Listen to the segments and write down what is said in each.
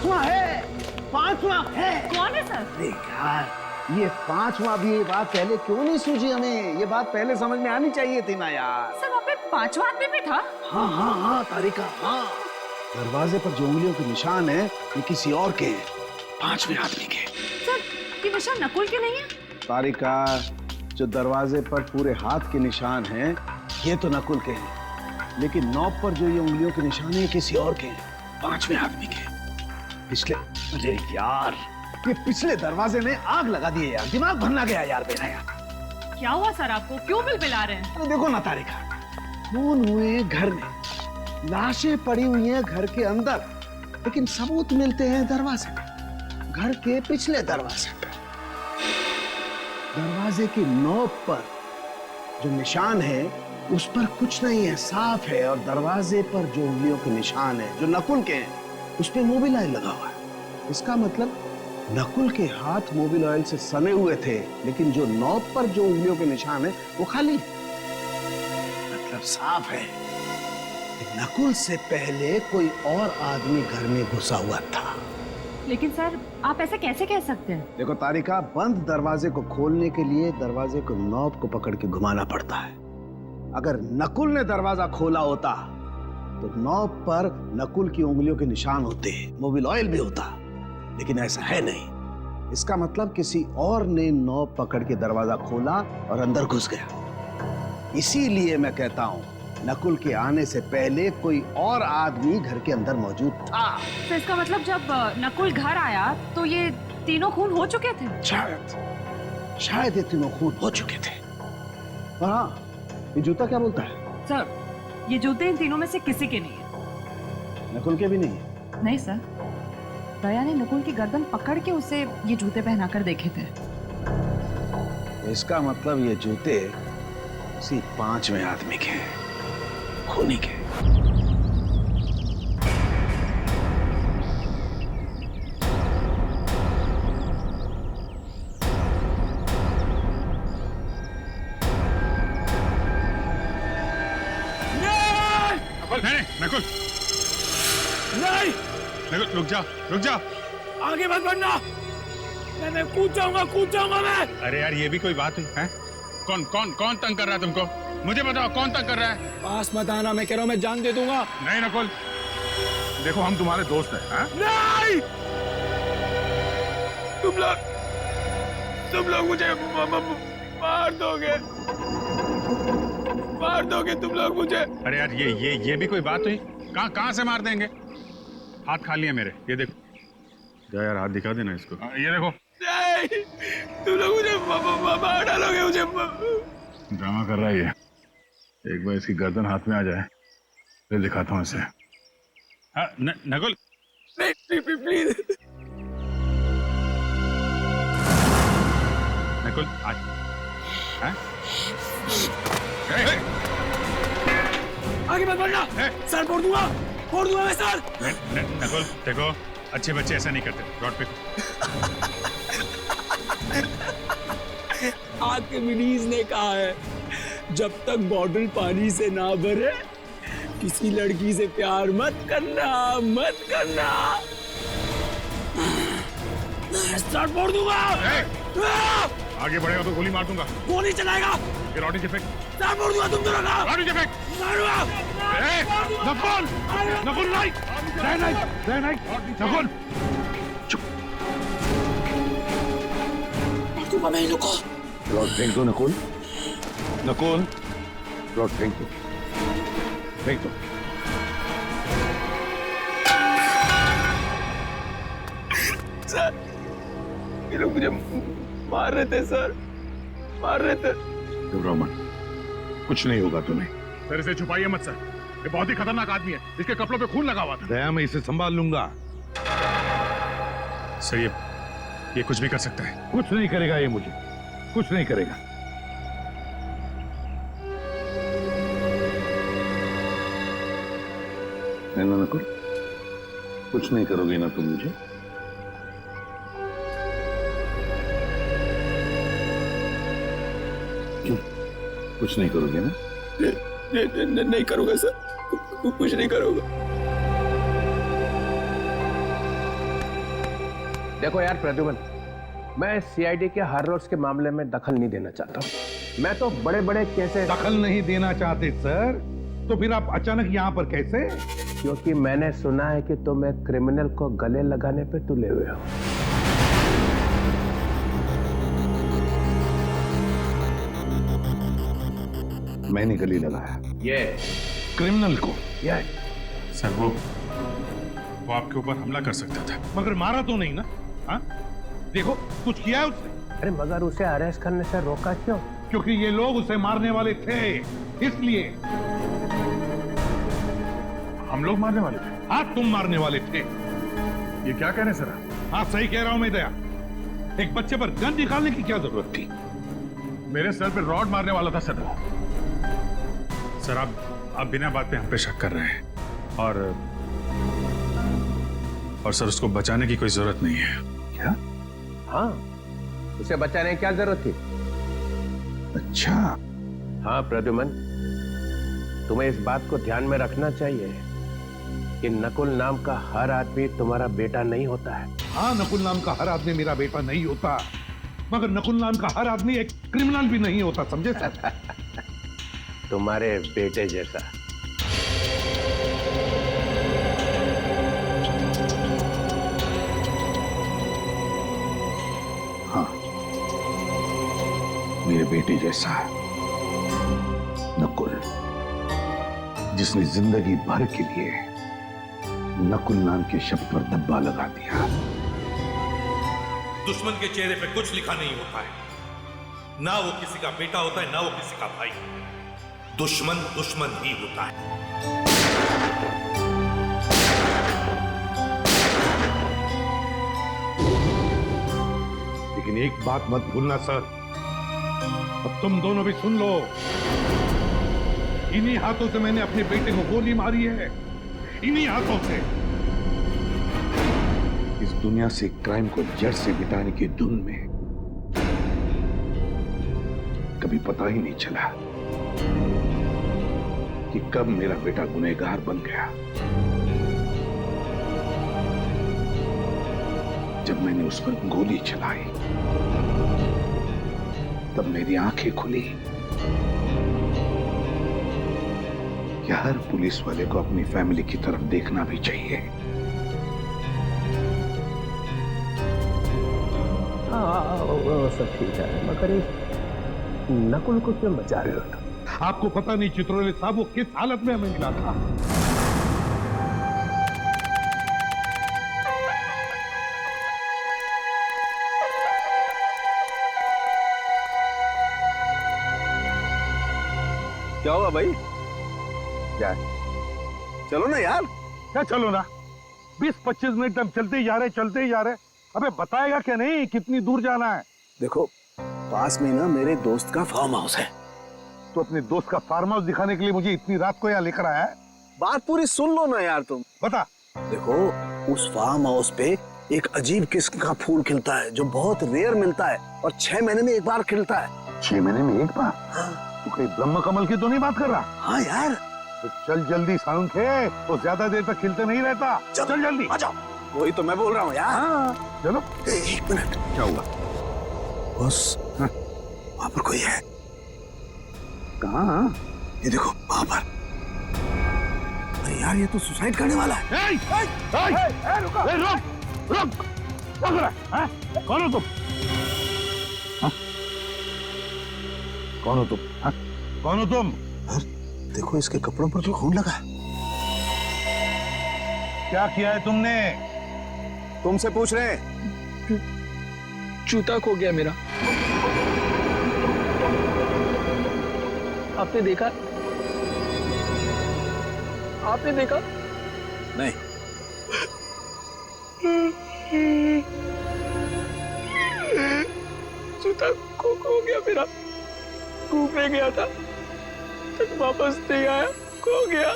पांचवा है, पांचवा है। कौन है सर? अरे यार, ये पांचवा भी। ये बात पहले क्यों नहीं सूझी हमें? ये बात पहले समझ में आनी चाहिए थी ना यार। सर वहाँ पे पांचवा आदमी भी था। हाँ हाँ हाँ तारिका, हाँ। दरवाजे पर जो उंगलियों के निशान है ये किसी और के हैं, पांचवें आदमी के। सर ये निशान नकुल के नहीं है? तारिका, जो दरवाजे पर पूरे हाथ के निशान हैं ये तो नकुल के हैं, लेकिन नॉब पर जो ये उंगलियों के निशान है किसी और के हैं, पांचवें आदमी के। पिछले, अरे यार, ये पिछले दरवाजे ने आग लगा दी है यार। दिमाग भरना गया यार मेरा यार। क्या हुआ सर आपको? क्यों बिलबिला रहे हैं? अरे देखो ना तारिका, खून हुए हैं घर में, लाशें पड़ी हुई हैं घर के अंदर, लेकिन सबूत मिलते हैं दरवाजे पे, घर के पिछले दरवाजे पे। दरवाजे की नोक पर जो निशान है उस पर कुछ नहीं है, साफ है। और दरवाजे पर जो उंगलियों के निशान है जो नकुल के हैं उस पे मोबिल ऑयल लगा हुआ है। इसका मतलब नकुल के हाथ मोबिल ऑयल से सने हुए थे, लेकिन जो नॉब पर जो उंगलियों के निशान है वो खाली। मतलब साफ है कि नकुल से पहले कोई और आदमी घर में घुसा हुआ था। लेकिन सर आप ऐसे कैसे कह सकते हैं? देखो तारिका, बंद दरवाजे को खोलने के लिए दरवाजे को नॉब को पकड़ के घुमाना पड़ता है। अगर नकुल ने दरवाजा खोला होता तो नॉब पर नकुल की उंगलियों के निशान होते, मोबिल ऑयल भी होता, लेकिन ऐसा है नहीं। इसका मतलब किसी और ने नॉब पकड़ के दरवाजा खोला और अंदर घुस गया। इसीलिए मैं कहता हूं नकुल के आने से पहले कोई और आदमी घर के अंदर मौजूद था। तो इसका मतलब जब नकुल घर आया तो ये तीनों खून हो चुके थे? शायद ये तीनों खून हो चुके थे। और हाँ, ये जूता क्या बोलता है? सर ये जूते इन तीनों में से किसी के नहीं है। नकुल के भी नहीं है? नहीं सर, दया ने नकुल की गर्दन पकड़ के उसे ये जूते पहनाकर देखे थे। इसका मतलब ये जूते किसी पांचवें आदमी के हैं, खूनी के। नकुल, नहीं, नकुल रुक जा, रुक जा। आगे मत बढ़ना। मैं कूद जाऊंगा मैं। अरे यार ये भी कोई बात हुई है? कौन कौन कौन तंग कर रहा है तुमको? मुझे बताओ कौन तंग कर रहा है? पास मत आना, मैं कह रहा हूं मैं जान दे दूंगा। नहीं नकुल, देखो हम तुम्हारे दोस्त हैं। हाँ? नहीं, तुम लोग मुझे मार दोगे तुम लोग मुझे। अरे यार ये भी कोई बात हुई? कहाँ से मार देंगे? हाथ खाली है मेरे, ये देखो। जा यार, हाथ दिखा देना इसको। ये देखो। नहीं, तुम लोग मुझे मार डालोगे मुझे। ड्रामा कर रहा है ये। एक बार इसकी गर्दन हाथ में आ जाए फिर दिखाता हूँ इसे। हाँ, नकुल नहीं, प्लीज। नकुल आज आगे मत बढ़ना। सर फोड़ दूंगा मैं सर। नकुल देखो, अच्छे बच्चे ऐसा नहीं करते। रॉड पे आर्किमिडीज ने कहा है, जब तक बॉटल पानी से ना भरे किसी लड़की से प्यार मत करना। सर फोड़ दूंगा। आगे बढ़ेगा तो गोली मार दूंगा। गोली चलाएगा? ये रॉडी से फेंक। सर फोड़ दूंगा तुम दोनों का। रॉडी से फेंक। नकुल, नकुल नहीं, नकुल चुप। दूंगा मैं इन लोग को। रॉड फेंक दो नकुल। नकुल, रॉड फेंक दो। सर ये लोग मुझे मार रहे थे सर, मार रहे थे। घबराओ मत, कुछ नहीं होगा तुम्हें। सर इसे छुपाइए मत सर, ये बहुत ही खतरनाक आदमी है। इसके कपड़ों पे खून लगा हुआ था। दया, मैं इसे संभाल लूंगा। सर ये कुछ भी कर सकता है। कुछ नहीं करेगा ये, मुझे कुछ नहीं करेगा। ना नकुल, कुछ नहीं करोगे ना तुम मुझे? क्यों कुछ नहीं करोगे ना? नहीं करूंगा सर, कुछ नहीं करूंगा। देखो यार प्रद्युमन, मैं सीआईडी के हार्लोड्स के मामले में दखल नहीं देना चाहता हूँ। मैं तो बड़े बड़े केसेस दखल नहीं देना चाहते सर, तो फिर आप अचानक यहाँ पर कैसे? क्योंकि मैंने सुना है कि तुम एक क्रिमिनल को गले लगाने पे तुले हुए हो। मैंने गले लगाया ये क्रिमिनल को, ये सर वो आपके ऊपर हमला कर सकता था। मगर मारा तो नहीं ना? हाँ, देखो कुछ किया है उसने? अरे मगर उसे अरेस्ट करने से रोका क्यों? क्योंकि ये लोग उसे मारने वाले थे, इसलिए। हम लोग मारने वाले थे? हाँ, तुम मारने वाले थे। ये क्या कह रहे हैं सर? हाँ सही कह रहा हूं मैं दया। एक बच्चे पर गन निकालने की क्या जरूरत थी? मेरे सर पे रॉड मारने वाला था सर। सर आप बिना बात पे हम पे शक कर रहे हैं और सर उसको बचाने की कोई जरूरत नहीं है। क्या? हाँ, उसे बचाने की क्या जरूरत थी? अच्छा। हाँ प्रद्युमन, तुम्हें इस बात को ध्यान में रखना चाहिए कि नकुल नाम का हर आदमी तुम्हारा बेटा नहीं होता है। हाँ, नकुल नाम का हर आदमी मेरा बेटा नहीं होता, मगर नकुल नाम का हर आदमी एक क्रिमिनल भी नहीं होता, समझे सर? तुम्हारे बेटे जैसा। हाँ, मेरे बेटे जैसा नकुल, जिसने जिंदगी भर के लिए नकुल नाम के शब्द पर धब्बा लगा दिया। दुश्मन के चेहरे पे कुछ लिखा नहीं होता है, ना वो किसी का बेटा होता है ना वो किसी का भाई। दुश्मन दुश्मन ही होता है। लेकिन एक बात मत भूलना सर, अब तुम दोनों भी सुन लो, इन्हीं हाथों से मैंने अपने बेटे को गोली मारी है, इन्हीं हाथों से। इस दुनिया से क्राइम को जड़ से मिटाने की धुन में कभी पता ही नहीं चला कि कब मेरा बेटा गुनहगार बन गया। जब मैंने उस पर गोली चलाई तब मेरी आंखें खुली कि हर पुलिस वाले को अपनी फैमिली की तरफ देखना भी चाहिए। हाँ, वो सब ठीक है, मगर इस नकुल को क्यों बचा रहे हो? आपको पता नहीं चित्रोले साहब वो किस हालत में हमें मिला था। क्या हुआ भाई? क्या? चलो ना यार। क्या चलो ना? 20-25 मिनट हम चलते ही जा रहे। अबे बताएगा क्या नहीं कितनी दूर जाना है? देखो, पास में ना मेरे दोस्त का फार्म हाउस है। तो अपने दोस्त का फार्म हाउस दिखाने के लिए मुझे इतनी रात को यहाँ लेकर आया है? बात पूरी सुन लो ना यार तुम। बता। देखो, उस फार्म हाउस पे एक अजीब किस्म का फूल खिलता है जो बहुत रेयर मिलता है और 6 महीने में एक बार खिलता है। 6 महीने में एक बार? हाँ। तू कहीं ब्रह्म कमल की तो नहीं बात कर रहा? हाँ यार। तो चल जल्दी साउंड खे, तो ज्यादा देर तक खिलते नहीं रहता। चल जल्दी आ जाओ। वही तो मैं बोल रहा हूँ यार। हाँ, चलो। 1 मिनट। क्या हुआ? बस वहां पर कोई है। कहाँ? ये देखो वहां पर। अरे यार, ये तो सुसाइड करने वाला है। रुक। कौन हो तुम? कौन हो तुम? कौन हो तुम? देखो, इसके कपड़ों पर तो खून लगा है। क्या किया है तुमने? तुमसे पूछ रहे हैं। जूता खो गया मेरा। आपने देखा? आपने देखा? नहीं। जूता खो गया मेरा। घूमने गया था, तक वापस नहीं आया, खो गया।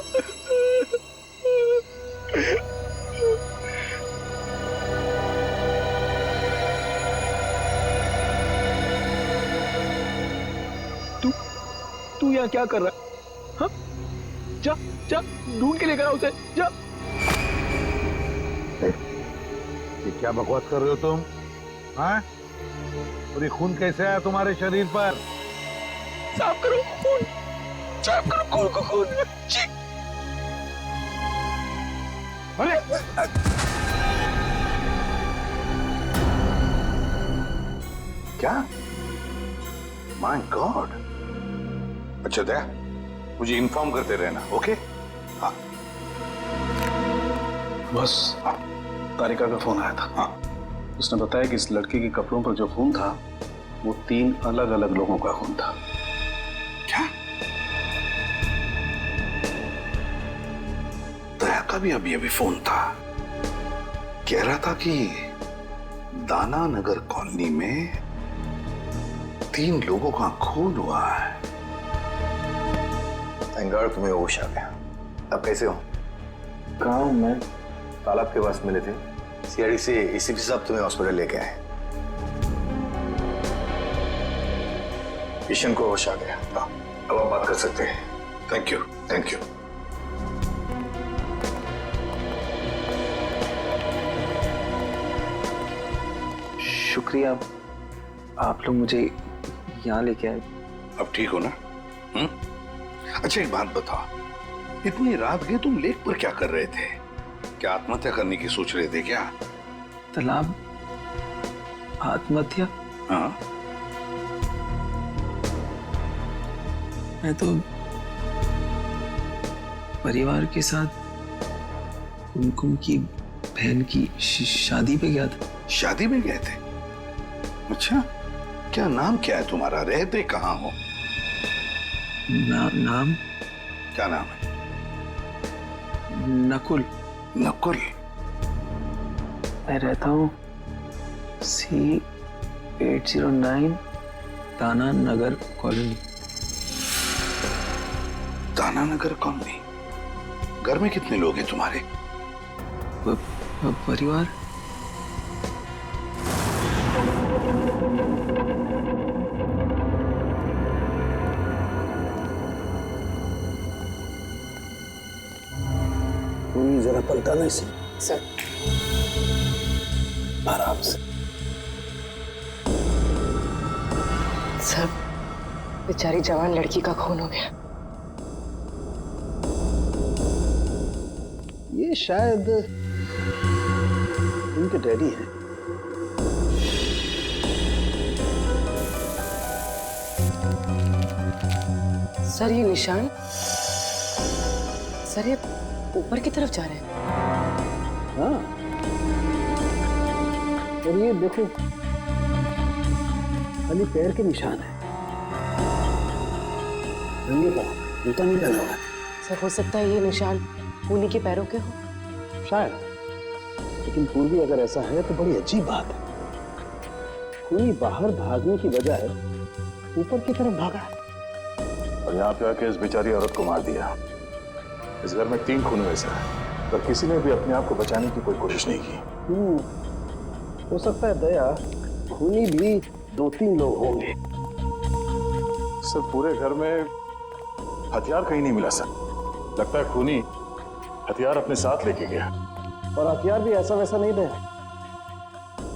तू यहाँ क्या कर रहा है? हाँ? जा ढूंढ के लेकर आ उसे, जा। ये क्या बकवास कर रहे हो तुम? हाँ? और ये खून कैसे आया तुम्हारे शरीर पर? साफ करो खून, साफ करो खून को खून। अरे क्या? My God. अच्छा दया, मुझे इन्फॉर्म करते रहना, ओके? हाँ बस तारिका का फोन आया था। हाँ। उसने बताया कि इस लड़की के कपड़ों पर जो खून था वो 3 अलग-अलग लोगों का खून था। क्या? दया का भी अभी अभी फोन था, कह रहा था कि दाना नगर कॉलोनी में 3 लोगों का खून हुआ है। थैंक गॉड तुम्हें होश आ गया। अब कैसे हो? गांव में तालाब के पास मिले थे, सीआईडी से एसीपी साहब तुम्हें हॉस्पिटल लेके आए। किशन को होश आ गया, अब आप बात कर सकते हैं। Thank you, thank you. शुक्रिया, आप लोग मुझे यहाँ लेके आए। अब ठीक हो ना? अच्छा एक बात बताओ, इतनी रात गए तुम लेक पर क्या कर रहे थे? क्या आत्महत्या करने की सोच रहे थे क्या? तालाब आत्महत्या? हाँ। मैं तो परिवार के साथ कुमकुम की बहन की शादी पे गया था। शादी में गए थे? अच्छा, क्या नाम क्या है तुम्हारा? रहते कहाँ हो? नाम? क्या नाम है? नकुल। नकुल? मैं रहता हूँ C809 दाना नगर कॉलोनी। दाना नगर कॉलोनी? घर में कितने लोग हैं तुम्हारे? परिवार जरा पलटाना इसे सर। आराम से। सर, बेचारी जवान लड़की का खून हो गया। ये शायद उनके डैडी हैं। सर ये निशान, सर ये ऊपर की तरफ जा रहे हैं। हाँ, और ये देखो खाली पैर के निशान है, नंगे पाँव, जूता नहीं पहना हुआ है। सर हो सकता है ये निशान खूनी के पैरों के हो। शायद, लेकिन पूर्वी अगर ऐसा है तो बड़ी अजीब बात है। खूनी बाहर भागने की बजाय ऊपर की तरफ भागा और यहाँ पे आके इस बेचारी औरत को मार दिया। इस घर में 3 खून हुए सर, पर किसी ने भी अपने आप को बचाने की कोई कोशिश नहीं की। हो सकता है दया, खूनी भी 2-3 लोग होंगे। सर पूरे घर में हथियार कहीं नहीं मिला सर, लगता है खूनी हथियार अपने साथ लेके गया। और हथियार भी ऐसा वैसा नहीं दे,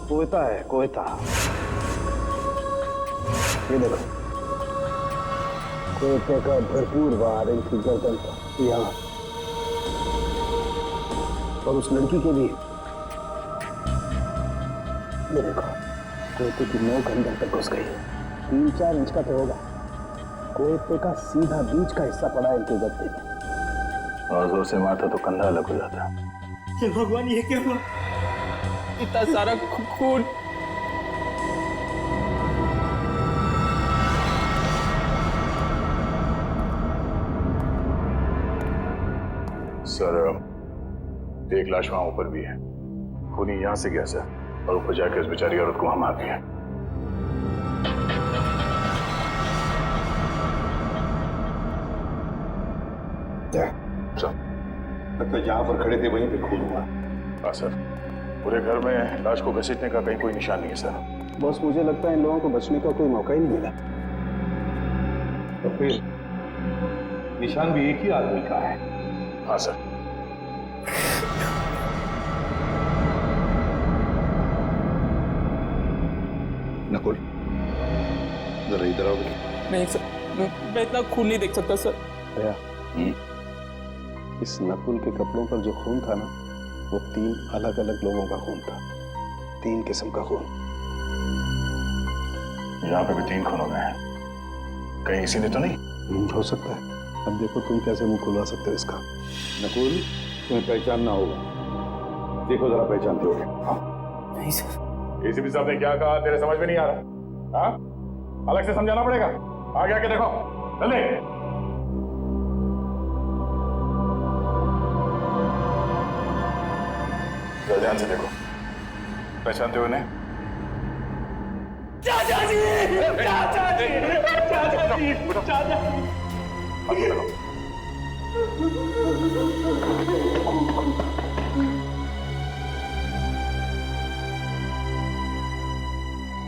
कोयता है, कोयता। ये देखो, कोयते का भरपूर वार इनकी गर्दन पर, यहाँ, और उस लड़की के भी। ये देखो, कोयते की नोक अंदर तक घुस गई, 3-4 इंच का तो होगा। कोयते का सीधा बीच का हिस्सा पड़ा इनके गद्दे में। और जोर से मारता तो कंधा अलग हो जाता। हे भगवान, ये क्या हुआ? इतना सारा खून। सर एक लाश वहां ऊपर भी है, खूनी यहां से गया सर, और ऊपर जाकर इस बेचारी औरत को वहां मार दिया। लगता है जहां पर खड़े थे वहीं पे खून हुआ। हाँ सर, पूरे घर में लाश को घसीटने का कहीं कोई निशान नहीं है सर। बॉस, मुझे लगता है इन लोगों को बचने का कोई मौका ही नहीं मिला। तो फिर निशान भी एक ही आदमी का है। हाँ सर। जरा इधर आओ। नहीं सर, मैं इतना खून नहीं देख सकता सर। दया, इस नकुल के कपड़ों पर जो खून था ना, वो 3 अलग अलग लोगों का खून था। 3 किस्म का खून। यहाँ पे भी 3 खून हो गए हैं। कहीं इसी ने तो नहीं? हो सकता है। अब देखो तुम कैसे मुंह खुलवा सकते हो इसका। नकुल, तुम्हें पहचानना होगा। देखो जरा पहचानते हो? हाँ? नहीं सर। एसीपी साहब ने क्या कहा तेरे समझ में नहीं आ रहा? हाँ? अलग से समझाना पड़ेगा। आगे आके देखो, जल्दी। ध्यान से देखो, पहचानते हो इन्हें? चाचा जी, चाचा जी, चाचा जी, चाचा जी।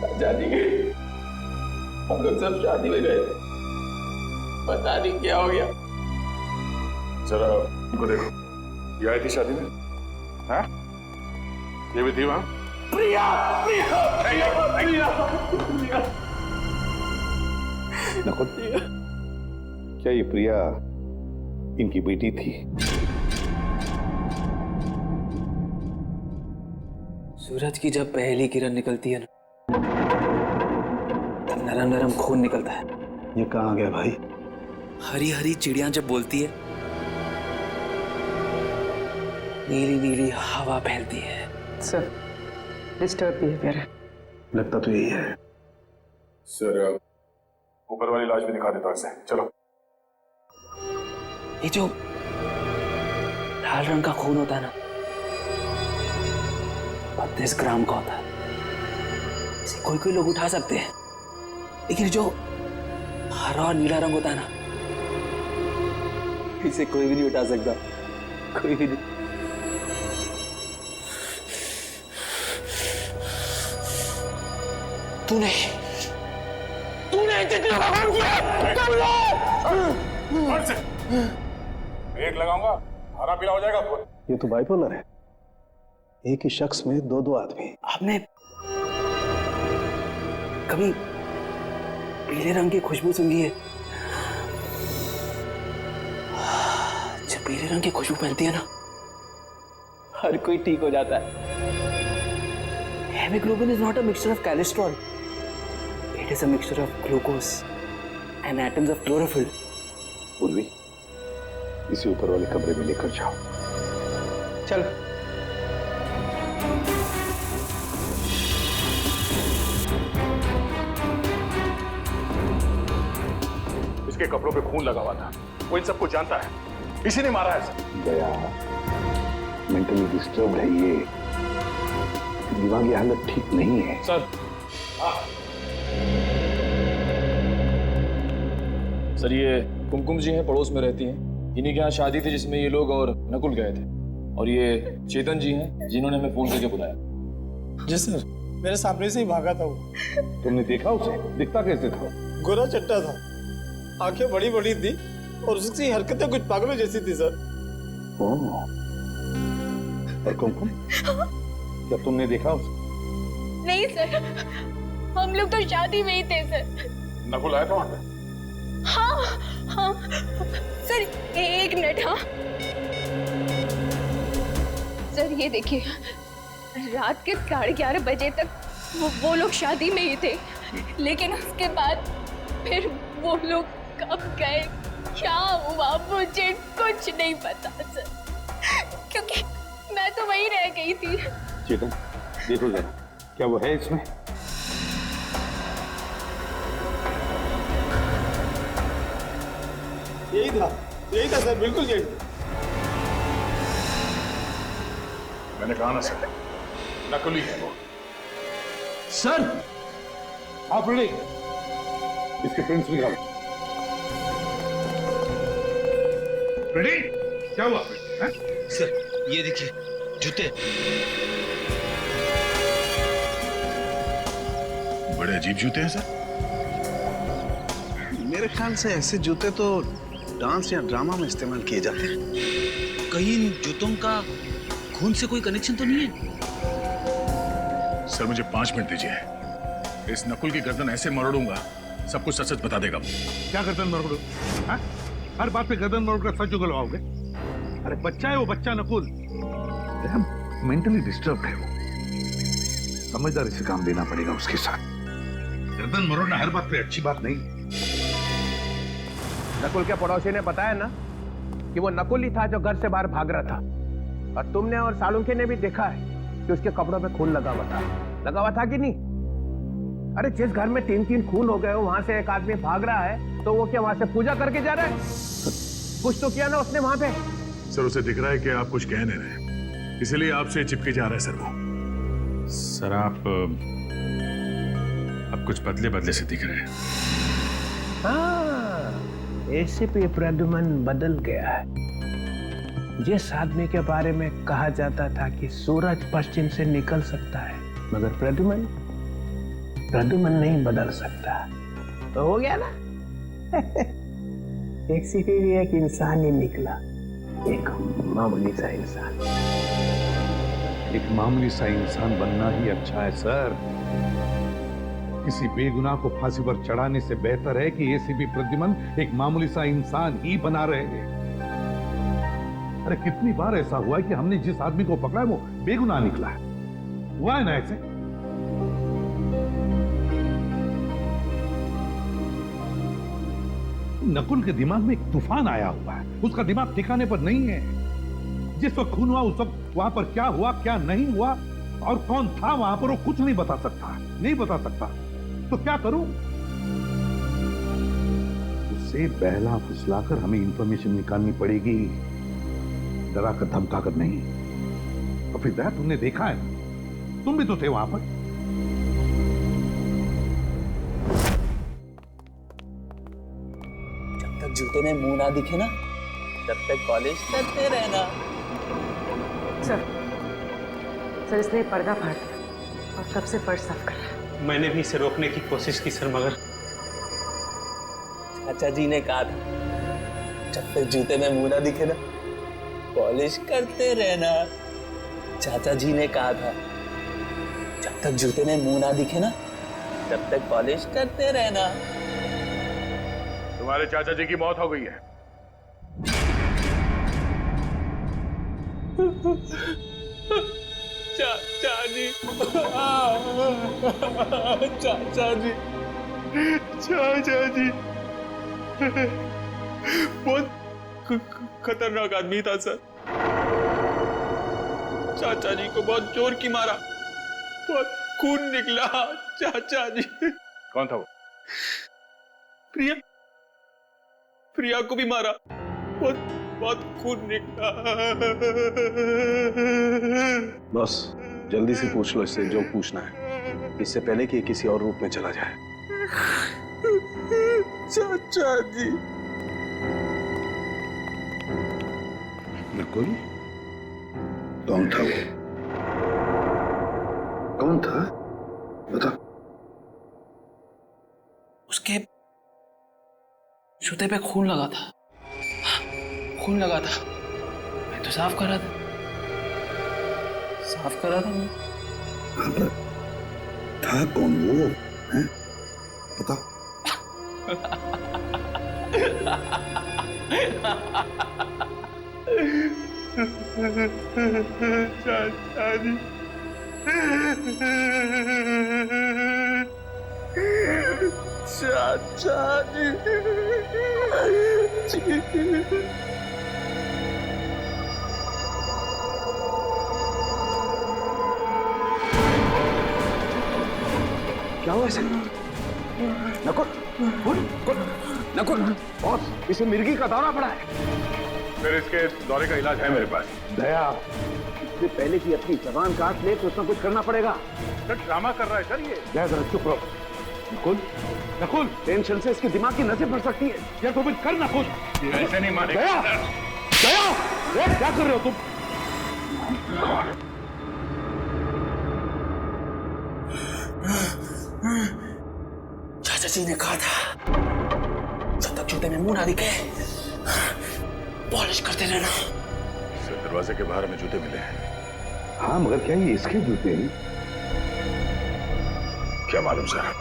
चाचा जी, हम लोग सब शादी में गए, पता नहीं क्या हो गया। जरा इनको देखो, ये आई थी शादी में? हाँ? ये भी थी वहां? प्रिया, प्रिया, प्रिया, प्रिया, प्रिया। नकुल, क्या ये प्रिया इनकी बेटी थी? सूरज की जब पहली किरण निकलती है ना, तब नरम नरम खून निकलता है। ये कहाँ गया भाई? हरी हरी चिड़िया जब बोलती है, नीली नीली हवा फैलती है। सर, डिस्टर्ब बिहेवियर है। लगता तो यही है। सर, ऊपर वाली लाश भी दिखा देता हूं इसे। चलो। ये जो लाल रंग का खून होता है ना, 32 ग्राम का होता है। इसे कोई कोई लोग उठा सकते हैं, लेकिन जो हरा और नीला रंग होता है ना, इसे कोई भी नहीं उठा सकता, कोई भी नहीं। तूने कितना काम किया? एक लगाऊंगा, हरा पीला हो जाएगा खून। ये तो बाइपोलर है। एक ही शख्स में 2 आदमी। आपने कभी पीले रंग की खुशबू सूंघी है? जब पीले रंग की खुशबू फैलती है ना, हर कोई ठीक हो जाता है। Hemoglobin is not a mixture of cholesterol. It is a mixture of glucose and atoms of chlorophyll. पूर्वी, इसे ऊपर वाले कमरे में लेकर जाओ। चल। इसके कपड़ों पे खून लगा हुआ था। वो इन सबको जानता है। इसी ने मारा है सर। दया, मेंटली डिस्टर्ब है ये। दिमागी हालत ठीक नहीं है। सर, सर ये कुमकुम जी हैं, पड़ोस में रहती हैं। इन्हीं के यहाँ शादी थी जिसमें ये लोग और नकुल गए थे। और ये चेतन जी हैं जिन्होंने हमें फोन करके बुलाया। जी सर, मेरे सामने से ही भागा था वो। तुमने देखा उसे? दिखता कैसे था? गोरा चट्टा था, आंखें बड़ी बड़ी थी और उसकी हरकतें कुछ पागलों जैसी थी सर। और कुमकुम, क्या तुमने देखा उसे? नहीं सर, हम लोग तो शादी में ही थे सर। नकुल आया था वहां पे? हाँ हाँ सर, एक मिनट। हाँ सर, ये देखिए, रात के 11:30 बजे तक वो लोग शादी में ही थे, लेकिन उसके बाद फिर वो लोग कब गए, क्या हुआ, मुझे कुछ नहीं पता सर, क्योंकि मैं तो वहीं रह गई थी। चेतन, देखो जरा, क्या वो है इसमें? यही था सर, बिल्कुल यही। मैंने कहा ना सर, नकली है वो। सर, आप रेडी? इसके प्रिंट्स निकालो। रेडी? क्या हुआ? सर, ये देखिए जूते। बड़े अजीब जूते हैं सर। मेरे ख्याल से ऐसे जूते तो डांस या ड्रामा में इस्तेमाल किए जाते हैं। कहीं इन जूतों का खून से कोई कनेक्शन तो नहीं है? सर मुझे 5 मिनट दीजिए। इस नकुल की गर्दन ऐसे मरोड़ूंगा सब कुछ सच सच बता देगा। क्या गर्दन मरोड़? हाँ? हर बात पे गर्दन मरोड़ कर सच उगलवाओगे? अरे बच्चा है वो, बच्चा नकुल मेंटली डिस्टर्ब है वो, समझदारी से काम देना पड़ेगा उसके साथ। गर्दन मरोड़ना हर बात पे अच्छी बात नहीं। नकुल के पड़ोसी ने बताया ना कि वो नकुल ही था जो घर से बाहर भाग रहा था, और तुमने और सालुंखे ने भी देखा है कि उसके कपड़ों पे खून लगा हुआ था कि नहीं? अरे जिस घर में 3-3 खून हो गए हो, वहां से एक आदमी भाग रहा है, तो वो क्या वहां से पूजा करके जा रहा है? कुछ तो किया ना उसने वहां पे। सर उसे दिख रहा है कि आप कुछ कह नहीं रहे, इसीलिए आपसे चिपके जा रहा है सर वो। सर आप कुछ बदले बदले से दिख रहे हैं। हाँ, एसीपी प्रद्युमन बदल गया है। जिस आदमी के बारे में कहा जाता था कि सूरज पश्चिम से निकल सकता है, मगर प्रद्युमन नहीं बदल सकता, तो हो गया ना। एसीपी भी एक इंसान ही निकला, एक मामूली सा इंसान। एक मामूली सा इंसान बनना ही अच्छा है सर। किसी बेगुनाह को फांसी पर चढ़ाने से बेहतर है कि एसीपी प्रद्युमन एक मामूली सा इंसान ही बना रहे हैं। अरे कितनी बार ऐसा हुआ है कि हमने जिस आदमी को पकड़ा है वो बेगुनाह निकला है। हुआ है ना ऐसे? नकुल के दिमाग में एक तूफान आया हुआ है, उसका दिमाग ठिकाने पर नहीं है। जिस वक्त खून हुआ उस वक्त वहां पर क्या हुआ क्या नहीं हुआ और कौन था वहां पर, वो कुछ नहीं बता सकता। तो क्या करूं? उसे बहला फुसलाकर हमें इंफॉर्मेशन निकालनी पड़ेगी, डरा कर धमका कर नहीं। और फिर दया तुमने देखा है, तुम भी तो थे वहां पर। जब तक जूते में मुंह ना दिखे ना, तब तक कॉलेज करते रहना। सर इसने पर्दा फाड़ दिया और तब से पर्स साफ कर रहा है। मैंने भी इसे रोकने की कोशिश की सर, मगर चाचा जी ने कहा था जब तक जूते में मुंह ना दिखे ना, पॉलिश करते रहना। चाचा जी ने कहा था जब तक जूते में मुंह ना दिखे ना, तब तक पॉलिश करते रहना। तुम्हारे चाचा जी की मौत हो गई है। चाचा जी, चाचा जी बहुत खतरनाक आदमी था सर। चाचा जी को बहुत जोर की मारा, बहुत खून निकला। चाचा जी। कौन था वो? प्रिया को भी मारा, बहुत खून निकला। बस जल्दी से पूछ लो इससे जो पूछना है, इससे पहले कि किसी और रूप में चला जाए। चाचा जी। नकुल कौन था वो? कौन था बता। उसके जूते पे खून लगा था, मैं तो साफ कर रहा था मैं। था कौन वो है? बता। चाचा जी, चाचा जी। क्या हुआ इसे? नकुल बॉस, इसे मिर्गी का दौरा पड़ा है। फिर इसके दौरे का इलाज है मेरे पास। दया, इससे पहले कि अपनी जबान काट ले तो उसमें कुछ करना पड़ेगा। सर ड्रामा कर रहा है सर ये। दया जरा चुप रहो। नकुल टेंशन से इसके दिमाग की नसें फट सकती है। या तो फिर कर नकुल। ऐसे नहीं मानेगा। दया क्या कर रहे हो तुम? चाचा जी ने कहा था जब तक जूते में मुंह ना दिखे पॉलिश करते रहना। सर दरवाजे के बाहर हमें जूते मिले हैं। हाँ मगर क्या ये इसके जूते हैं? क्या मालूम सर।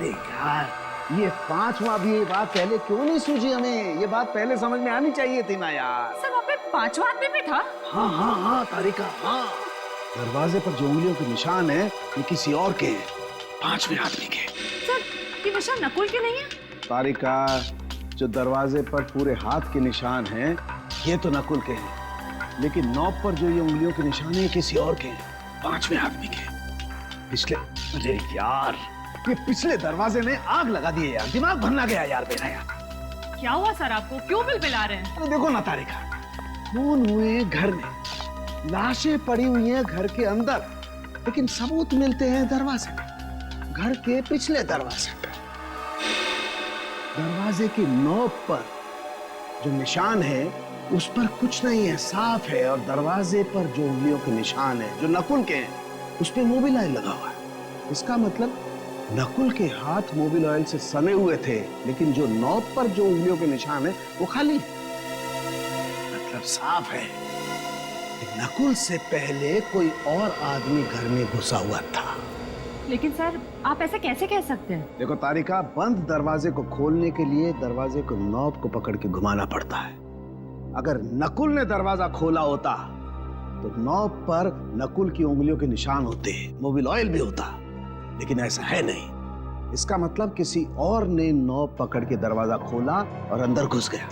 अरे यार, ये पांचवा भी ये बात पहले क्यों नहीं सूझी हमें? ये बात पहले समझ में आनी चाहिए थी ना यार। सर वहाँ पे पांचवा आदमी भी था? हाँ हाँ हाँ तारिका, हाँ। दरवाजे पर जो उंगलियों के निशान है ये किसी और के हैं, पांचवें आदमी के। सर ये निशान नकुल के नहीं है? तारिका, जो दरवाजे पर पूरे हाथ के निशान हैं ये तो नकुल के हैं, लेकिन नॉब पर जो ये उंगलियों के निशान है किसी और के हैं, पांचवें आदमी के। पिछले, अरे यार, ये पिछले दरवाजे ने आग लगा दी है यार, दिमाग भरना गया यार मेरा यार। क्या हुआ सर आपको? क्यों बिलबिला रहे हैं? अरे देखो ना तारिका, खून हुए घर में, लाशें पड़ी हुई हैं घर के अंदर, लेकिन सबूत मिलते हैं दरवाजे पे, घर के पिछले दरवाजे पे। दरवाजे की नोक पर जो निशान है उस पर कुछ नहीं है, साफ है। और दरवाजे पर जो उंगलियों के निशान है जो नकुल के हैं उस पे मोबिल ऑयल लगा हुआ है। इसका मतलब नकुल के हाथ मोबिल ऑयल से सने हुए थे, लेकिन जो नॉब पर जो उंगलियों के निशान है वो खाली है। मतलब साफ है कि नकुल से पहले कोई और आदमी घर में घुसा हुआ था। लेकिन सर आप ऐसे कैसे कह सकते हैं? देखो तारिका, बंद दरवाजे को खोलने के लिए दरवाजे को नॉब को पकड़ के घुमाना पड़ता है। अगर नकुल ने दरवाजा खोला होता तो नॉब पर नकुल की उंगलियों के निशान होते, मोबिल ऑयल भी होता, लेकिन ऐसा है नहीं। इसका मतलब किसी और ने नॉब पकड़ के दरवाजा खोला और अंदर घुस गया।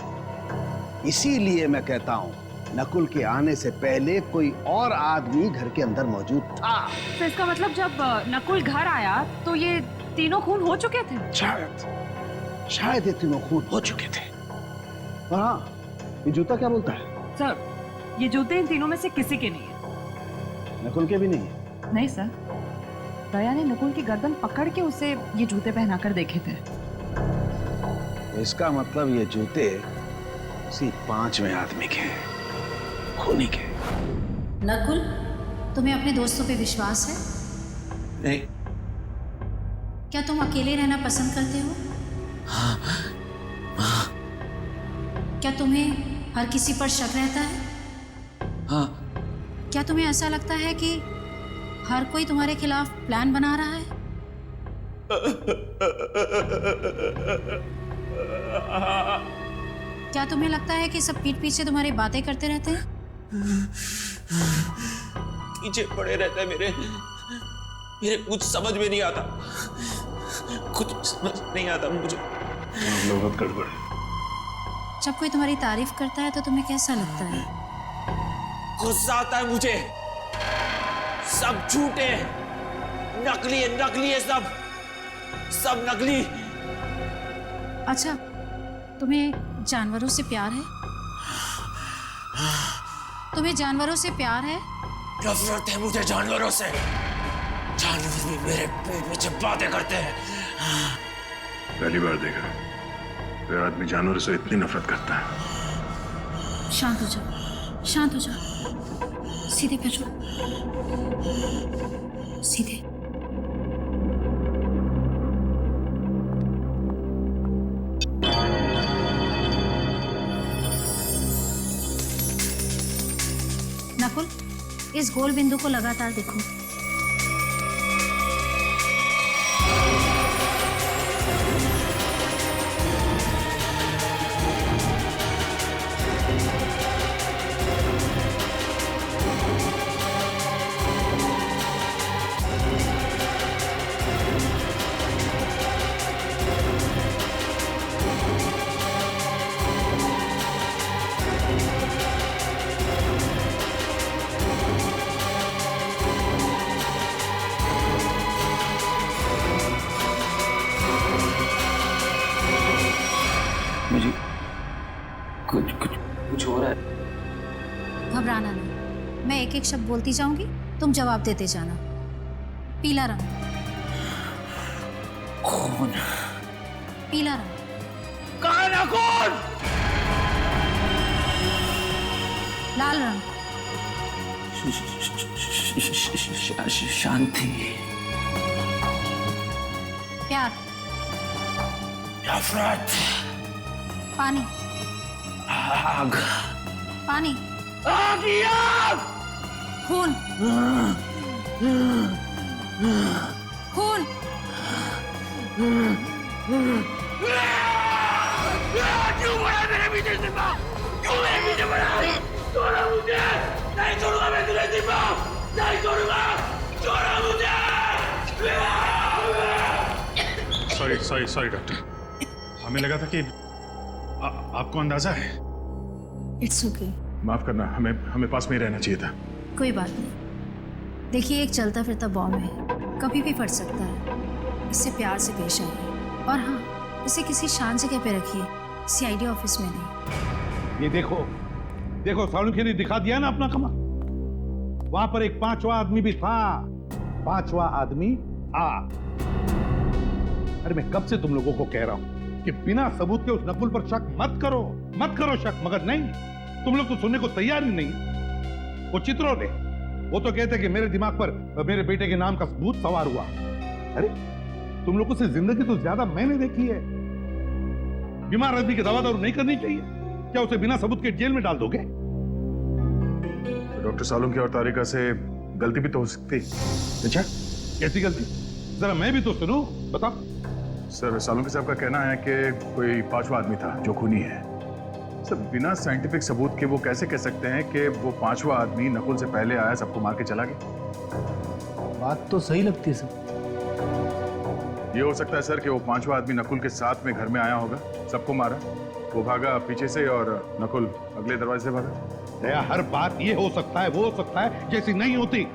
इसीलिए मैं कहता हूँ नकुल के आने से पहले कोई और आदमी घर के अंदर मौजूद था। तो इसका मतलब जब नकुल घर आया तो ये तीनों खून हो चुके थे? शायद ये तीनों खून हो चुके थे। हाँ, ये जूता क्या बोलता है? सर ये जूते इन तीनों में से किसी के नहीं है। नकुल के भी नहीं है? नहीं सर, दया ने नकुल की गर्दन पकड़ के उसे ये जूते पहनाकर देखे थे। इसका मतलब ये जूते उसी पांचवें आदमी के हैं, खूनी के। नकुल, तुम्हें अपने दोस्तों पे विश्वास है? नहीं। क्या तुम अकेले रहना पसंद करते हो? हाँ। क्या तुम्हें हर किसी पर शक रहता है? हाँ। क्या तुम्हें ऐसा लगता है कि हर कोई तुम्हारे खिलाफ प्लान बना रहा है? क्या तुम्हें लगता है कि सब पीठ पीछे तुम्हारी बातें करते रहते हैं? पीछे पड़े रहते हैं मेरे कुछ समझ में नहीं आता, कुछ समझ नहीं आता मुझे। बहुत गड़बड़ है। जब कोई तुम्हारी तारीफ करता है तो तुम्हें कैसा लगता है? गुस्सा आता है मुझे। सब झूठे, नकली है, सब नकली। अच्छा, तुम्हें जानवरों से प्यार है? तुम्हें जानवरों से प्यार है? नफरत है मुझे जानवरों से। जानवर भी मेरे पेट में जब बातें करते हैं। पहली बार देखा कोई आदमी जानवरों से इतनी नफरत करता है। शांत हो जाओ, शांत हो जाओ। सीधे बैठो, सीधे। नकुल, इस गोल बिंदु को लगातार देखो। मुझे कुछ हो रहा है। घबराना नहीं, मैं एक एक शब्द बोलती जाऊंगी, तुम जवाब देते जाना। पीला रंग। खून। पीला रंग। काला खून। लाल रंग। शांति। प्यार। नफरत। पानी। आग। पानी। आग ही आग। खून। खून। क्यों पड़ा मेरे पीछे सिम्बा? क्यों मेरे पीछे पड़ा? छोड़ो मुझे! नहीं छोड़ूंगा मैं तुझे सिम्बा! नहीं छोड़ूंगा! छोड़ो मुझे! सॉरी डॉक्टर, हमें लगा था कि आपको अंदाजा है। It's okay. माफ करना, हमें पास में ही रहना चाहिए था। कोई बात नहीं। देखिए, एक चलता फिरता बॉम्ब है, कभी भी फट सकता है। इससे प्यार से पेश आइए, और हाँ, इसे किसी शांत जगह पे रखिए, सीआईडी ऑफिस में नहीं। ये देखो सालुंखे ने दिखा दिया ना अपना कमाल। वहां पर एक 5वां आदमी भी था। 5वां आदमी था। अरे मैं कब से तुम लोगों को कह रहा हूं कि बिना सबूत के उस नकुल पर शक मत करो शक, मगर नहीं, तुम लोग तो सुनने को तैयार ही नहीं। वो चित्रों ने, वो तो कहते कि मेरे दिमाग पर मेरे बेटे के नाम का भूत सवार हुआ। अरे तुम लोगों से जिंदगी तो ज्यादा मैंने देखी है। बीमार आदमी की दवा दारू नहीं करनी चाहिए, क्या उसे बिना सबूत के जेल में डाल दोगे? तो डॉक्टर सालुंखे और तारिका से गलती भी तो हो सकती। अच्छा, कैसी गलती? जरा मैं भी तो सुनूं, बता। सर, सालुंखे साहब का कहना है कि कोई 5वां आदमी था जो खूनी है। सर, बिना साइंटिफिक सबूत के वो कैसे कह सकते हैं कि वो 5वां आदमी नकुल से पहले आया, सबको मार के चला गया? बात तो सही लगती है सर। ये हो सकता है सर कि वो 5वां आदमी नकुल के साथ में घर में आया होगा, सबको मारा, वो भागा पीछे से और नकुल अगले दरवाजे से भागा। दया, हर बात ये हो सकता है, वो हो सकता है, जैसी नहीं होती।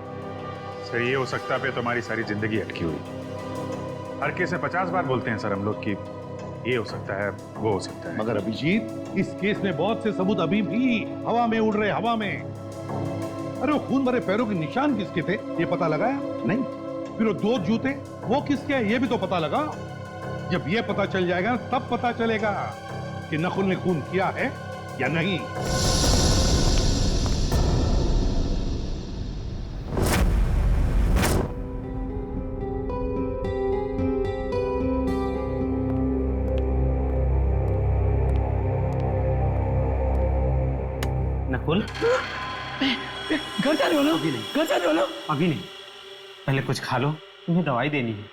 सर, ये हो सकता है तो हमारी सारी जिंदगी अटकी हुई। हर केस में 50 बार बोलते हैं सर हम लोग कि ये हो सकता है, वो हो सकता है। मगर अभिजीत, इस केस में बहुत से सबूत अभी भी हवा में उड़ रहे, हवा में। अरे वो खून भरे पैरों के निशान किसके थे, ये पता लगाया नहीं? फिर वो 2 जूते, वो किसके हैं, ये भी तो पता लगा। जब ये पता चल जाएगा तब पता चलेगा कि नकुल ने खून किया है या नहीं। नकुल, घर जा रहे हो ना? अभी नहीं। घर जा रहे हो ना? अभी नहीं, पहले कुछ खा लो, तुम्हें दवाई देनी है।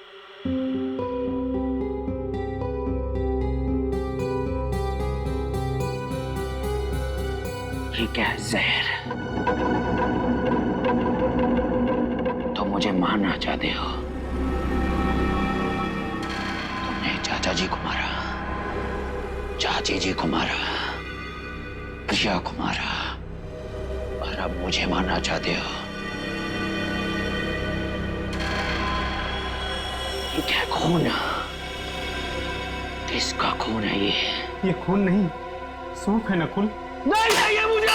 ये क्या है, जहर? तो मुझे मारना चाहते हो? तुमने चाचा जी को मारा, चाची जी को मारा, प्रिया को मारा, और अब मुझे मारना चाहते हो? ये क्या खून? किसका खून है ये? ये खून नहीं, सूप है नकुल। नहीं चाहिए मुझे!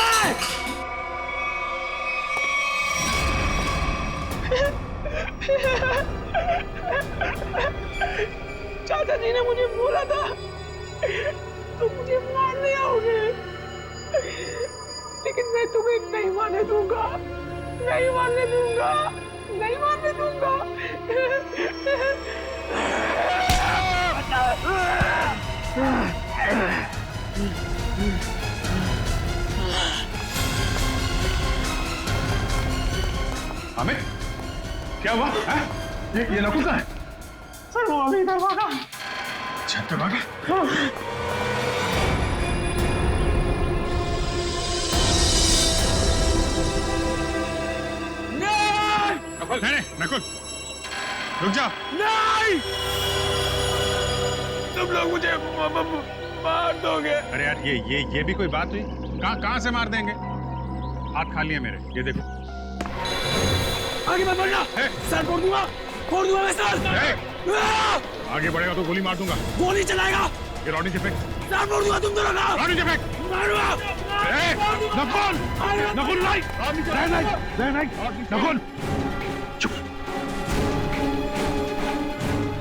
चाचा जी ने मुझे बोला था तुम मुझे मारने आओगे, लेकिन मैं तुम्हें नहीं मारने दूंगा, नहीं मारने दूंगा, नहीं मारने दूंगा। अमित, क्या हुआ? ये नकुल का है? सर, वो अभी इधर भागा। छत पे भागा? नकुल, नहीं, नकुल, रुक जा। नहीं, तुम लोग मुझे मार दोगे। अरे यार, ये भी कोई बात हुई? कहाँ से मार देंगे? हाथ खा लिए मेरे, ये देखो। आगे मत बढ़ना, सर फोड़ दूंगा मैं सर। आगे बढ़ेगा तो गोली मार दूंगा। गोली चलाएगा? ये रॉडी से फेंक। सर फोड़ दूंगा तुम दोनों का। रॉडी से फेंक। मारूंगा। नकुल, नकुल नहीं, नकुल, चुप।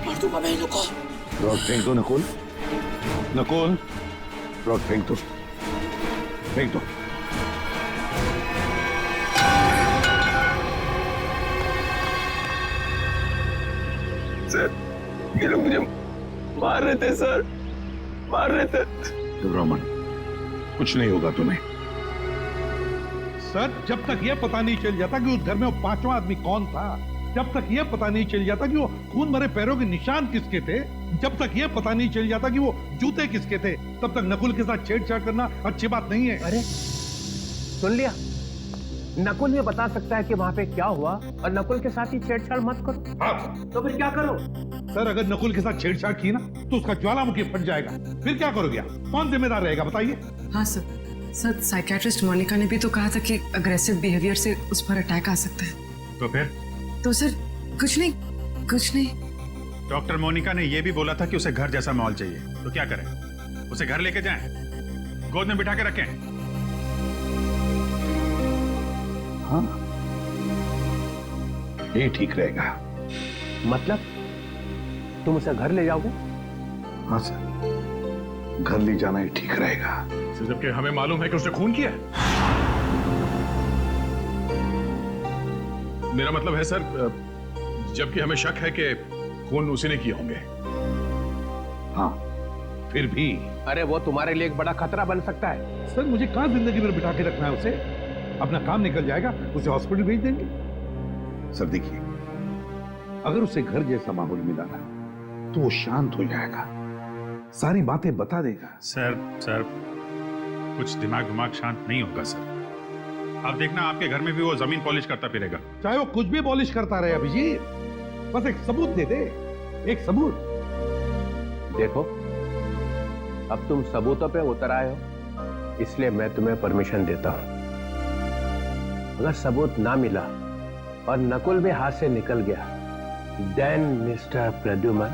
मार दूंगा मैं इनको। रॉड फेंक दो नकुल, नकुल, रॉड फेंक दो, फेंक दो। सर, ये लोग मुझे मार रहे थे सर, मार रहे थे। रमन, कुछ नहीं होगा तुम्हें। सर, जब तक यह पता नहीं चल जाता कि उस घर में वो 5वां आदमी कौन था, जब तक यह पता नहीं चल जाता कि वो खून भरे पैरों के निशान किसके थे, जब तक ये पता नहीं चल जाता कि वो जूते किसके थे, तब तक नकुल के साथ छेड़छाड़ करना अच्छी बात नहीं है। अरे सुन लिया, नकुल ये बता सकता है कि वहां पे क्या हुआ, और नकुल के साथ ही छेड़छाड़ मत करो। हाँ। तो फिर क्या करो? सर अगर नकुल के साथ छेड़छाड़ की ना तो उसका ज्वालामुखी फट जाएगा, फिर क्या करोगे आप? कौन जिम्मेदार रहेगा बताइए? हाँ सर साइकियाट्रिस्ट मोनिका ने भी तो कहा था कि अग्रेसिव बिहेवियर से उस पर अटैक आ सकता है। तो फिर? तो सर कुछ नहीं। डॉक्टर मोनिका ने यह भी बोला था कि उसे घर जैसा माहौल चाहिए, तो क्या करें? उसे घर लेके जाएं, गोद में बिठा के रखें? हाँ, ये ठीक रहेगा। मतलब तुम उसे घर ले जाओगे? हाँ सर, घर ले जाना ही ठीक रहेगा। जबकि हमें मालूम है कि उसने खून किया है। मेरा मतलब है सर, जबकि हमें शक है कि खून उसी ने किए होंगे। हाँ, फिर भी। अरे वो तुम्हारे लिए एक बड़ा खतरा बन सकता है। सर मुझे कहां जिंदगी में बिठा के रखना है उसे? अपना काम निकल जाएगा, उसे हॉस्पिटल भेज देंगे। सर देखिए, अगर उसे घर जैसा माहौल मिला ना तो वो शांत हो जाएगा, सारी बातें बता देगा। सर कुछ दिमाग शांत नहीं होगा सर। आप देखना, आपके घर में भी वो जमीन पॉलिश करता फिरेगा। चाहे वो कुछ भी पॉलिश करता रहे अभिजीत, बस एक सबूत दे दे, एक सबूत। देखो, अब तुम सबूतों पे उतर आए हो, इसलिए मैं तुम्हें परमिशन देता हूं। अगर सबूत ना मिला और नकुल भी हाथ से निकल गया, then mister Pradyuman,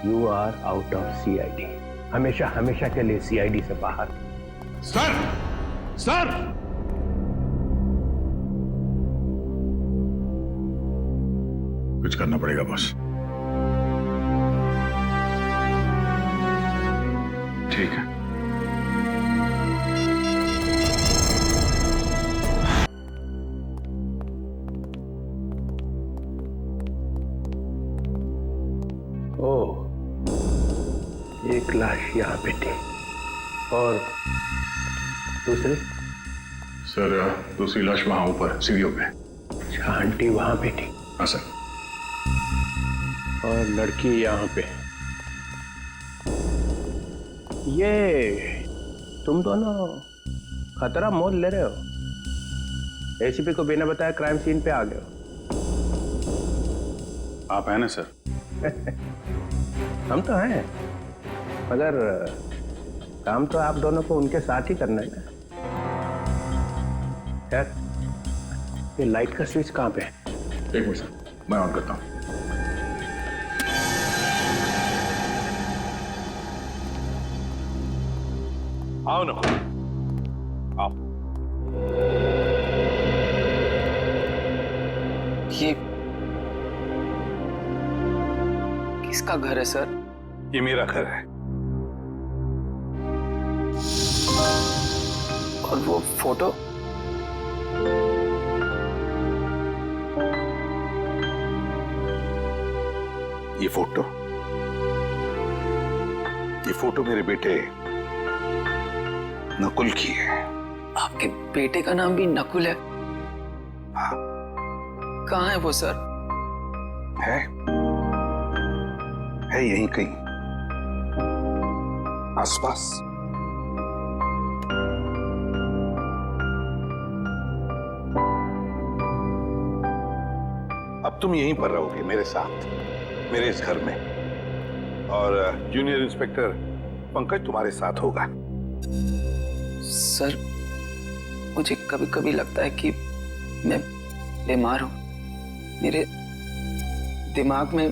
you are out of CID, हमेशा के लिए सीआईडी से बाहर। सर कुछ करना पड़ेगा बॉस। ठीक है। ओह, एक लाश यहाँ पे थी, और दूसरी? सर दूसरी लाश वहां ऊपर सीढ़ियों पे। अच्छा, आंटी वहां पे थी? हाँ सर। और लड़की यहाँ पे। ये तुम दोनों खतरा मोल ले रहे हो। एसीपी को बिना बताए क्राइम सीन पे आ गए हो। आप हैं ना सर? हम तो हैं, मगर काम तो आप दोनों को उनके साथ ही करना है ना। यार, ये लाइट का स्विच कहाँ पे है? एक मिनट सर, मैं ऑन करता हूँ। आओ ना, आओ। ये किसका घर है सर? ये मेरा घर है। और वो फोटो? ये फोटो मेरे बेटे नकुल की है। आपके बेटे का नाम भी नकुल है? हाँ। कहाँ है वो सर? है यहीं कहीं आसपास। अब तुम यहीं पर रहोगे मेरे साथ, मेरे इस घर में, और जूनियर इंस्पेक्टर पंकज तुम्हारे साथ होगा। सर, मुझे कभी कभी लगता है कि मैं बीमार हूं। मेरे दिमाग में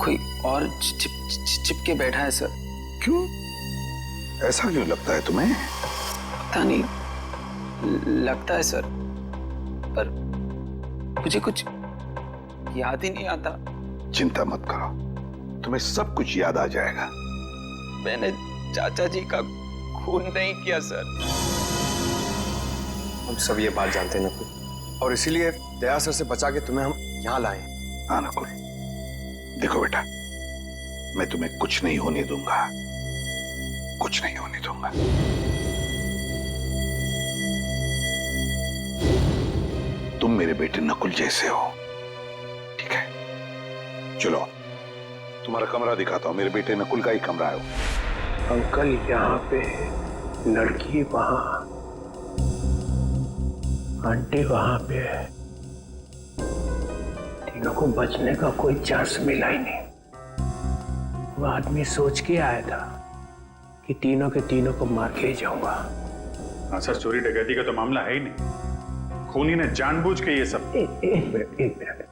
कोई और चिपके बैठा है सर। क्यों? ऐसा क्यों लगता है तुम्हें? पता नहीं, लगता है सर, पर मुझे कुछ याद ही नहीं आता। चिंता मत करो, तुम्हें सब कुछ याद आ जाएगा। मैंने चाचा जी का खून नहीं किया सर। हम सब ये बात जानते हैं नकुल, और इसीलिए दया सर से बचा के तुम्हें हम यहाँ लाए। हाँ नकुल, देखो बेटा, मैं तुम्हें कुछ नहीं होने दूंगा, कुछ नहीं होने दूंगा। तुम मेरे बेटे नकुल जैसे हो, ठीक है? चलो तुम्हारा कमरा दिखाता हूँ, मेरे बेटे नकुल का ही कमरा है वो। अंकल यहाँ पे, लड़की वहां, आंटी वहां पे, तीनों को बचने का कोई चांस मिला ही नहीं। वो आदमी सोच के आया था कि तीनों के तीनों को मार के ही जाऊंगा। हाँ सर, चोरी डकैती का तो मामला है ही नहीं, खूनी ने जानबूझ के ये सब। एक मिनट,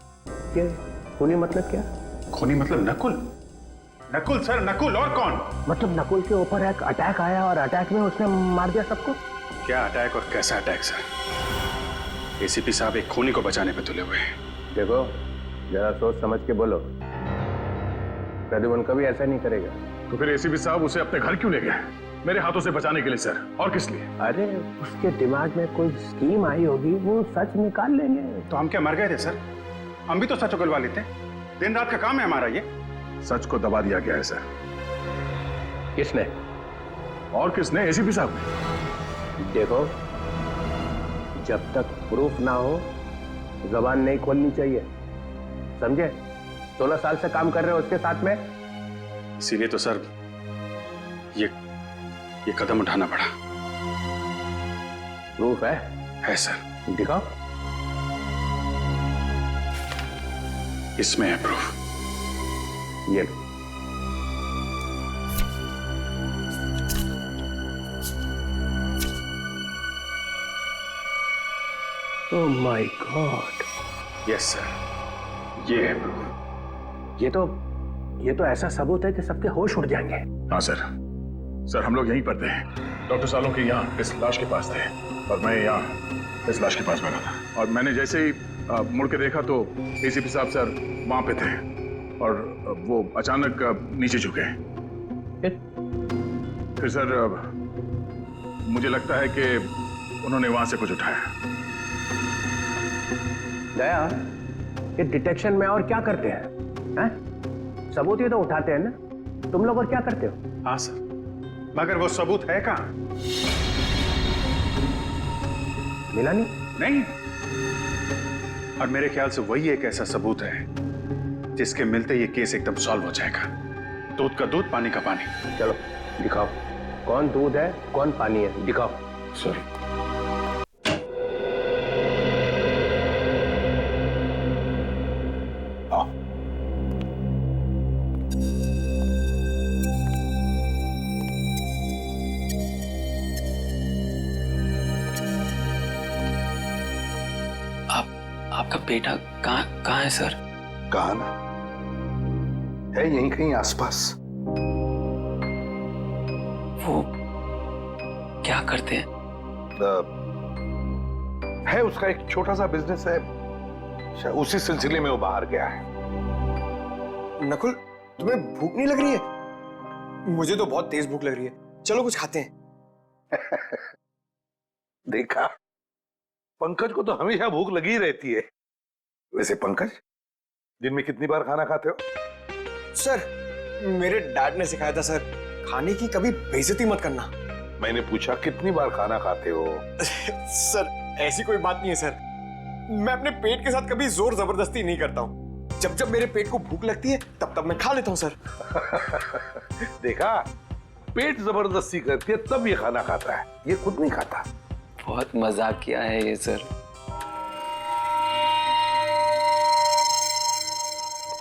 ये खूनी मतलब क्या? खूनी मतलब नकुल। नकुल सर, नकुल, और कौन? मतलब नकुल के ऊपर एक अटैक आया और अटैक में उसने मार दिया सबको? क्या अटैक और कैसा अटैक सर? एसीपी साहब एक खूनी को बचाने पे तुले हुए हैं। देखो, जरा सोच समझ के बोलो। प्रद्युमन कभी ऐसा नहीं करेगा। तो फिर एसीपी साहब उसे अपने घर क्यों ले गए? मेरे हाथों से बचाने के लिए सर, और किस लिए? अरे उसके दिमाग में कोई स्कीम आई होगी, वो सच निकाल लेंगे। तो हम क्या मर गए थे सर? हम भी तो सच उगलवा लेते। दिन रात का काम है हमारा ये। सच को दबा दिया गया है सर। किसने? और किसने? एसीपी साहब ने। देखो, जब तक प्रूफ ना हो जबान नहीं खोलनी चाहिए, समझे? 16 साल से काम कर रहे हो उसके साथ में। इसीलिए तो सर ये कदम उठाना पड़ा। प्रूफ है? है सर। दिखाओ। इसमें है प्रूफ। ये oh my God. Yes sir, ये है प्रूफ। ये तो ऐसा सबूत है कि सबके होश उड़ जाएंगे। हाँ सर। सर हम लोग यहीं पर थे, डॉक्टर सालों के यहाँ इस लाश के पास थे, और मैं यहाँ इस लाश के पास बैठा था। और मैंने जैसे ही मुड़ के देखा तो एसीपी साहब सर वहां पे थे, और वो अचानक नीचे झुके। फिर सर मुझे लगता है कि उन्होंने वहां से कुछ उठाया। दया, ये डिटेक्शन में और क्या करते हैं? सबूत ही तो उठाते हैं ना। तुम लोग और क्या करते हो? हाँ सर, मगर वो सबूत है कहाँ? मिला नहीं? नहीं। और मेरे ख्याल से वही एक ऐसा सबूत है जिसके मिलते ये केस एकदम सॉल्व हो जाएगा। दूध का दूध, पानी का पानी। चलो दिखाओ, कौन दूध है कौन पानी है, दिखाओ। सर आपका बेटा कहाँ है सर? कहा ना, है यहीं कहीं आसपास। वो क्या करते हैं? है उसका एक छोटा सा बिजनेस है, उसी सिलसिले में वो बाहर गया है। नकुल, तुम्हें भूख नहीं लग रही है? मुझे तो बहुत तेज भूख लग रही है, चलो कुछ खाते हैं। देखा, पंकज को तो हमेशा भूख लगी रहती है। वैसे पंकज, दिन में कितनी बार खाना खाते हो? सर, मेरे डैड ने सिखाया था सर, खाने की कभी बेइज्जती मत करना। मैंने पूछा कितनी बार खाना खाते हो? सर, ऐसी कोई बात नहीं है सर। मैं अपने पेट के साथ कभी जोर जबरदस्ती नहीं करता हूँ। जब जब मेरे पेट को भूख लगती है तब तब मैं खा लेता हूँ सर। देखा, पेट जबरदस्ती करती है तब ये खाना खाता है, ये खुद नहीं खाता। बहुत मजाक किया है ये सर।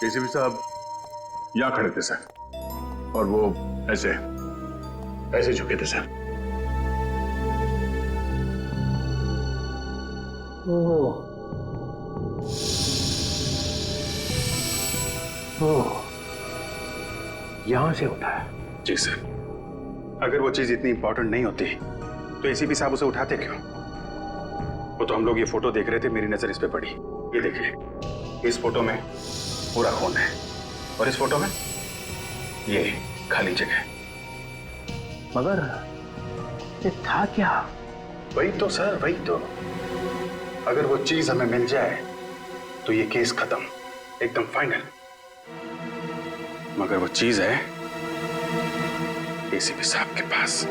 एसीपी साहब यहाँ खड़े थे सर, और वो ऐसे झुके थे सर। यहां से उठाया? जी सर। अगर वो चीज इतनी इंपॉर्टेंट नहीं होती तो एसीपी साहब उसे उठाते क्यों? वो तो हम लोग ये फोटो देख रहे थे, मेरी नजर इस पे पड़ी। ये देखिए, इस फोटो में पूरा खून है, और इस फोटो में ये खाली जगह। मगर ये था क्या? वही तो सर, वही तो। अगर वो चीज हमें मिल जाए तो ये केस खत्म, एकदम फाइनल। मगर वो चीज है एसीपी साहब के पास।